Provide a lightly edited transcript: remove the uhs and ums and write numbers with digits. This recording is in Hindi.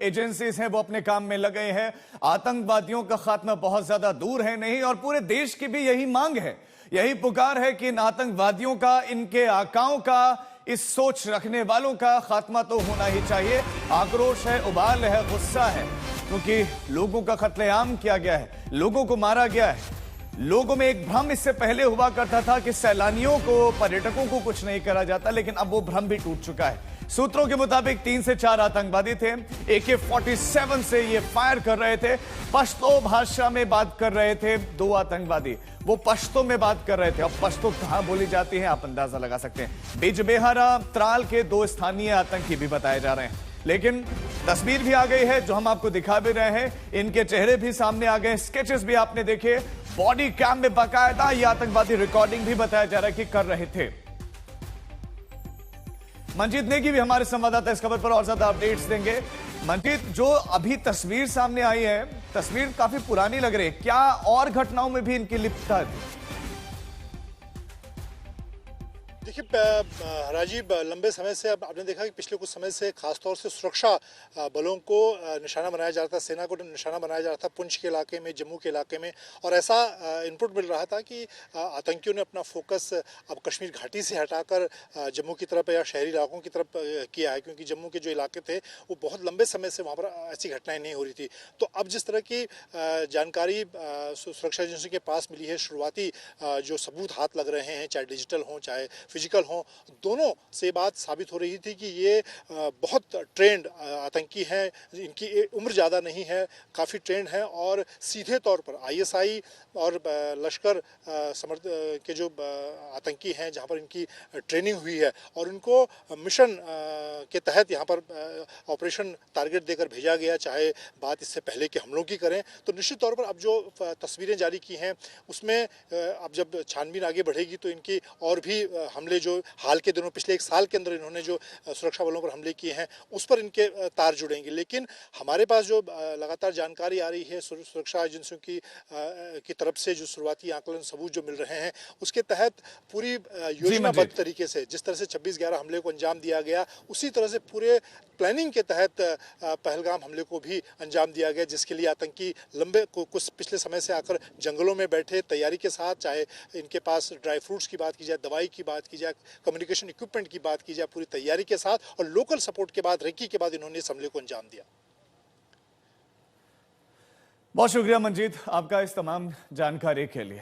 एजेंसीज हैं वो अपने काम में लगे हैं। आतंकवादियों का खात्मा बहुत ज्यादा दूर है नहीं, और पूरे देश की भी यही मांग है, यही पुकार है कि इन आतंकवादियों का, इनके आकाओं का, इस सोच रखने वालों का खात्मा तो होना ही चाहिए। आक्रोश है, उबाल है, गुस्सा है, क्योंकि लोगों का कत्लेआम किया गया है, लोगों को मारा गया है। लोगों में एक भ्रम इससे पहले हुआ करता था कि सैलानियों को, पर्यटकों को कुछ नहीं करा जाता, लेकिन अब वो भ्रम भी टूट चुका है। सूत्रों के मुताबिक 3 से 4 आतंकवादी थे, AK-47 से ये फायर कर रहे थे। पश्तो भाषा में बात कर रहे थे 2 आतंकवादी, वो पश्तो में बात कर रहे थे। अब पश्तो कहां बोली जाती है आप अंदाजा लगा सकते हैं। बिजबेहरा, त्राल के 2 स्थानीय आतंकी भी बताए जा रहे हैं, लेकिन तस्वीर भी आ गई है जो हम आपको दिखा भी रहे हैं। इनके चेहरे भी सामने आ गए, स्केचेस भी आपने देखे, बॉडी कैम में बाकायदा ये आतंकवादी रिकॉर्डिंग भी बताया जा रहा है कि कर रहे थे। मंजीत नेगी भी हमारे संवाददाता इस खबर पर और ज्यादा अपडेट्स देंगे। मंजीत, जो अभी तस्वीर सामने आई है, तस्वीर काफी पुरानी लग रही है, क्या और घटनाओं में भी इनकी लिप्तता थी? देखिए राजीव, लंबे समय से अब आपने देखा कि पिछले कुछ समय से खासतौर से सुरक्षा बलों को निशाना बनाया जा रहा था, सेना को निशाना बनाया जा रहा था पुंछ के इलाके में, जम्मू के इलाके में। और ऐसा इनपुट मिल रहा था कि आतंकियों ने अपना फोकस अब कश्मीर घाटी से हटाकर जम्मू की तरफ या शहरी इलाकों की तरफ किया है, क्योंकि जम्मू के जो इलाके थे वो बहुत लंबे समय से वहाँ पर ऐसी घटनाएं नहीं हो रही थी। तो अब जिस तरह की जानकारी सुरक्षा एजेंसी के पास मिली है, शुरुआती जो सबूत हाथ लग रहे हैं, चाहे डिजिटल हों चाहे फिजिकल हों, दोनों से बात साबित हो रही थी कि ये बहुत ट्रेंड आतंकी हैं, इनकी उम्र ज़्यादा नहीं है, काफ़ी ट्रेंड हैं और सीधे तौर पर ISI और लश्कर समर्थ के जो आतंकी हैं, जहाँ पर इनकी ट्रेनिंग हुई है और इनको मिशन के तहत यहाँ पर ऑपरेशन टारगेट देकर भेजा गया। चाहे बात इससे पहले के हमलों की करें तो निश्चित तौर पर अब जो तस्वीरें जारी की हैं उसमें अब जब छानबीन आगे बढ़ेगी तो इनकी और भी हमले जो हाल के दिनों, पिछले 1 साल के अंदर इन्होंने जो सुरक्षा बलों पर हमले किए हैं उस पर इनके तार जुड़ेंगे। लेकिन हमारे पास जो लगातार जानकारी आ रही है सुरक्षा एजेंसियों की तरफ से, जो शुरुआती आकलन सबूत जो मिल रहे हैं उसके तहत पूरी योजनाबद्ध तरीके से, जिस तरह से 26/11 हमले को अंजाम दिया गया, उसी तरह से पूरे प्लानिंग के तहत पहलगाम हमले को भी अंजाम दिया गया, जिसके लिए आतंकी कुछ पिछले समय से आकर जंगलों में बैठे तैयारी के साथ, चाहे इनके पास ड्राई फ्रूट्स की बात की जाए, दवाई की बात की जाए, कम्युनिकेशन इक्विपमेंट की बात की जाए, पूरी तैयारी के साथ और लोकल सपोर्ट के बाद, रेकी के बाद इन्होंने इस हमले को अंजाम दिया। बहुत शुक्रिया मंजीत आपका इस तमाम जानकारी के लिए।